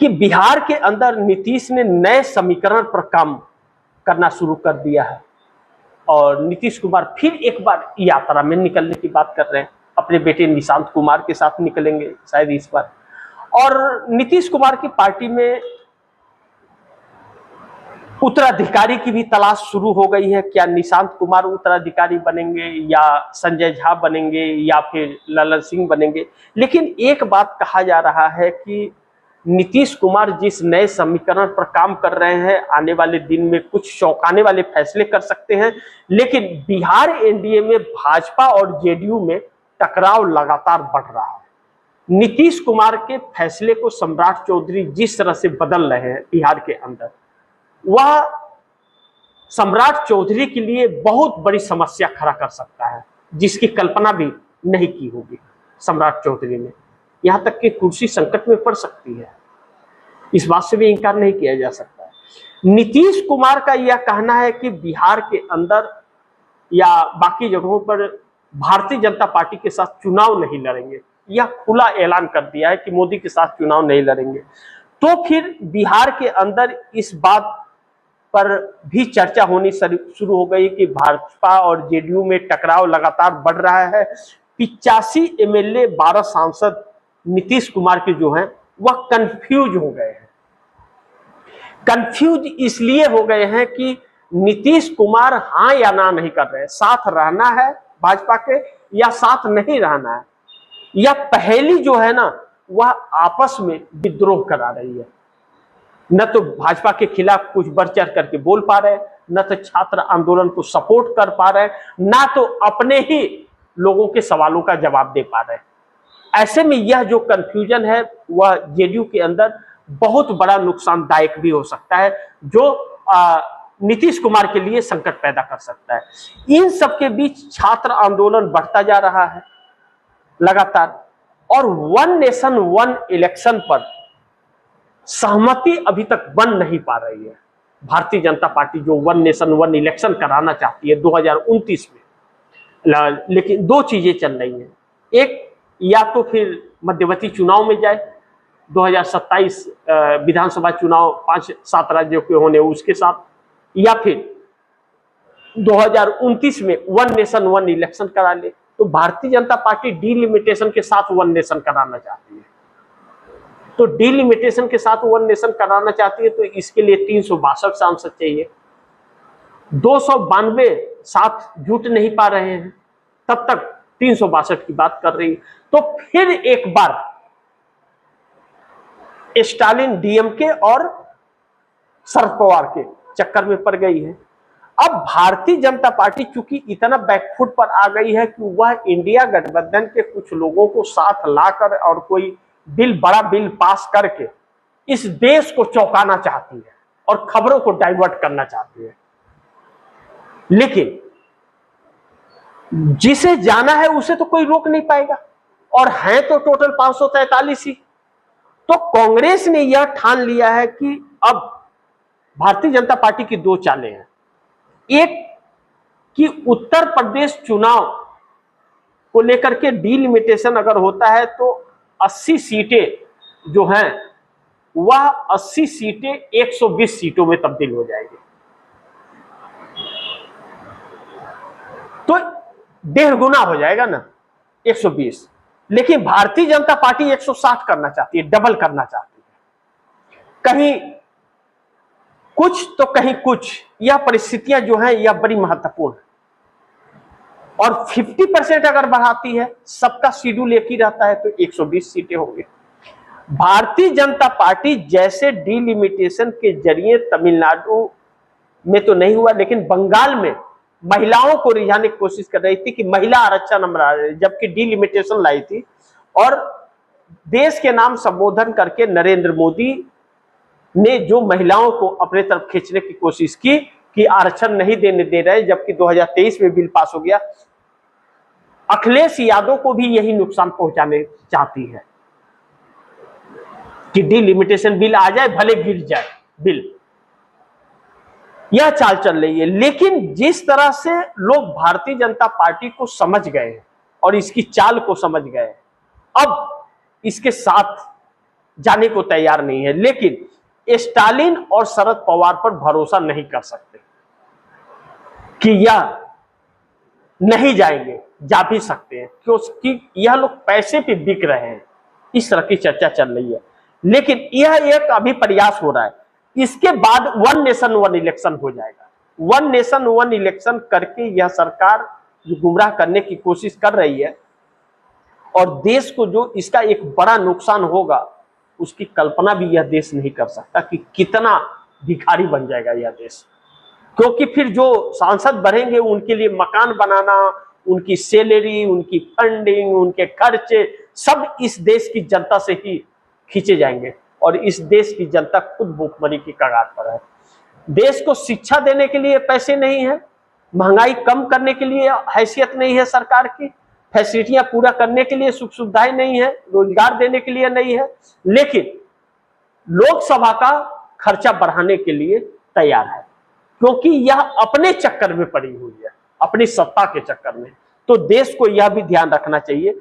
कि बिहार के अंदर नीतीश ने नए समीकरण पर काम करना शुरू कर दिया है और नीतीश कुमार फिर एक बार यात्रा में निकलने की बात कर रहे हैं। अपने बेटे निशांत कुमार के साथ निकलेंगे शायद इस बार। और नीतीश कुमार की पार्टी में उत्तराधिकारी की भी तलाश शुरू हो गई है। क्या निशांत कुमार उत्तराधिकारी बनेंगे या संजय झा बनेंगे या फिर ललन सिंह बनेंगे। लेकिन एक बात कहा जा रहा है कि नीतीश कुमार जिस नए समीकरण पर काम कर रहे हैं, आने वाले दिन में कुछ चौंकाने वाले फैसले कर सकते हैं। लेकिन बिहार एनडीए में भाजपा और जेडीयू में टकराव लगातार बढ़ रहा है। नीतीश कुमार के फैसले को सम्राट चौधरी जिस तरह से बदल रहे हैं बिहार के अंदर, वह सम्राट चौधरी के लिए बहुत बड़ी समस्या खड़ा कर सकता है, जिसकी कल्पना भी नहीं की होगी सम्राट चौधरी ने। यहां तक कि कुर्सी संकट में पड़ सकती है, इस बात से भी इंकार नहीं किया जा सकता है। नीतीश कुमार का यह कहना है कि बिहार के अंदर या बाकी जगहों पर भारतीय जनता पार्टी के साथ चुनाव नहीं लड़ेंगे। यह खुला ऐलान कर दिया है कि मोदी के साथ चुनाव नहीं लड़ेंगे। तो फिर बिहार के अंदर इस बात पर भी चर्चा होनी शुरू हो गई कि भाजपा और जेडीयू में टकराव लगातार बढ़ रहा है। 85 एमएलए 12 सांसद नीतीश कुमार के जो हैं वह कंफ्यूज हो गए हैं। कंफ्यूज इसलिए हो गए हैं कि नीतीश कुमार हाँ या ना नहीं कर रहे हैं, साथ रहना है भाजपा के या साथ नहीं रहना है। या पहली जो है ना वह आपस में विद्रोह करा रही है। न तो भाजपा के खिलाफ कुछ बढ़ चढ़ करके बोल पा रहे हैं, न तो छात्र आंदोलन को सपोर्ट कर पा रहे हैं, ना तो अपने ही लोगों के सवालों का जवाब दे पा रहे हैं। ऐसे में यह जो कंफ्यूजन है वह जेडीयू के अंदर बहुत बड़ा नुकसानदायक भी हो सकता है, जो नीतीश कुमार के लिए संकट पैदा कर सकता है। इन सबके बीच छात्र आंदोलन बढ़ता जा रहा है लगातार, और वन नेशन वन इलेक्शन पर सहमति अभी तक बन नहीं पा रही है। भारतीय जनता पार्टी जो वन नेशन वन इलेक्शन कराना चाहती है 2029 में, लेकिन दो चीजें चल रही हैं। एक, या तो फिर मध्यवर्ती चुनाव में जाए, 2027 विधानसभा चुनाव 5-7 राज्यों के होने उसके साथ, या फिर 2029 में वन नेशन वन इलेक्शन करा ले। तो भारतीय जनता पार्टी डिलिमिटेशन के साथ वन नेशन कराना चाहती है। तो डिलिमिटेशन के साथ वन नेशन कराना चाहती है तो इसके लिए 362 सांसद चाहिए। 292 साथ जुट नहीं पा रहे हैं, तब तक 362 की बात कर रही है। तो फिर एक बार स्टालिन डीएमके और शरद पवार के चक्कर में पड़ गई है। अब भारतीय जनता पार्टी चूंकि इतना बैकफुट पर आ गई है कि वह इंडिया गठबंधन के कुछ लोगों को साथ लाकर और कोई बड़ा बिल पास करके इस देश को चौंकाना चाहती है और खबरों को डाइवर्ट करना चाहती है। लेकिन जिसे जाना है उसे तो कोई रोक नहीं पाएगा, और है तो टोटल 543 ही। तो कांग्रेस ने यह ठान लिया है कि अब भारतीय जनता पार्टी की दो चालें हैं। एक कि उत्तर प्रदेश चुनाव को लेकर के डिलिमिटेशन अगर होता है तो 80 सीटें जो हैं वह 80 सीटें 120 सीटों में तब्दील हो जाएगी। तो 1.5 गुना हो जाएगा ना 120। लेकिन भारतीय जनता पार्टी 160 करना चाहती है, डबल करना चाहती है। कहीं कुछ तो कहीं कुछ, यह परिस्थितियां जो हैं यह बड़ी महत्वपूर्ण है। और 50% अगर बढ़ाती है, सबका शेड्यूल एक ही रहता है, तो 120 सीटें होंगी। भारतीय जनता पार्टी जैसे डिलिमिटेशन के जरिए तमिलनाडु में तो नहीं हुआ, लेकिन बंगाल में महिलाओं को रिझाने की कोशिश कर रही थी कि महिला आरक्षण हम रहा, जबकि डिलिमिटेशन लाई थी। और देश के नाम संबोधन करके नरेंद्र मोदी ने जो महिलाओं को अपने तरफ खींचने की कोशिश की कि आरक्षण नहीं देने दे रहे, जबकि 2023 में बिल पास हो गया। अखिलेश यादव को भी यही नुकसान पहुंचाने चाहती है कि डिलिमिटेशन बिल आ जाए, भले गिर जाए बिल। यह चाल चल रही है। लेकिन जिस तरह से लोग भारतीय जनता पार्टी को समझ गए हैं और इसकी चाल को समझ गए, अब इसके साथ जाने को तैयार नहीं है। लेकिन स्टालिन और शरद पवार पर भरोसा नहीं कर सकते कि यह नहीं जाएंगे, जा भी सकते हैं क्योंकि यह लोग पैसे पे बिक रहे हैं, इस तरह की चर्चा चल रही है। लेकिन यह एक अभी प्रयास हो रहा है, इसके बाद वन नेशन वन इलेक्शन हो जाएगा। वन नेशन वन इलेक्शन करके यह सरकार जो गुमराह करने की कोशिश कर रही है और देश को जो इसका एक बड़ा नुकसान होगा, उसकी कल्पना भी यह देश नहीं कर सकता कि कितना भिखारी बन जाएगा यह देश। क्योंकि फिर जो सांसद बढ़ेंगे उनके लिए मकान बनाना, उनकी सैलरी, उनकी फंडिंग, उनके खर्चे सब इस देश की जनता से ही खींचे जाएंगे और इस देश की जनता खुद भूखमरी की कगार पर है। देश को शिक्षा देने के लिए पैसे नहीं है, महंगाई कम करने के लिए हैसियत नहीं है सरकार की, फैसिलिटियां पूरा करने के लिए सुख सुविधाएं नहीं है, रोजगार देने के लिए नहीं है, लेकिन लोकसभा का खर्चा बढ़ाने के लिए तैयार है क्योंकि यह अपने चक्कर में पड़ी हुई है, अपनी सत्ता के चक्कर में। तो देश को यह भी ध्यान रखना चाहिए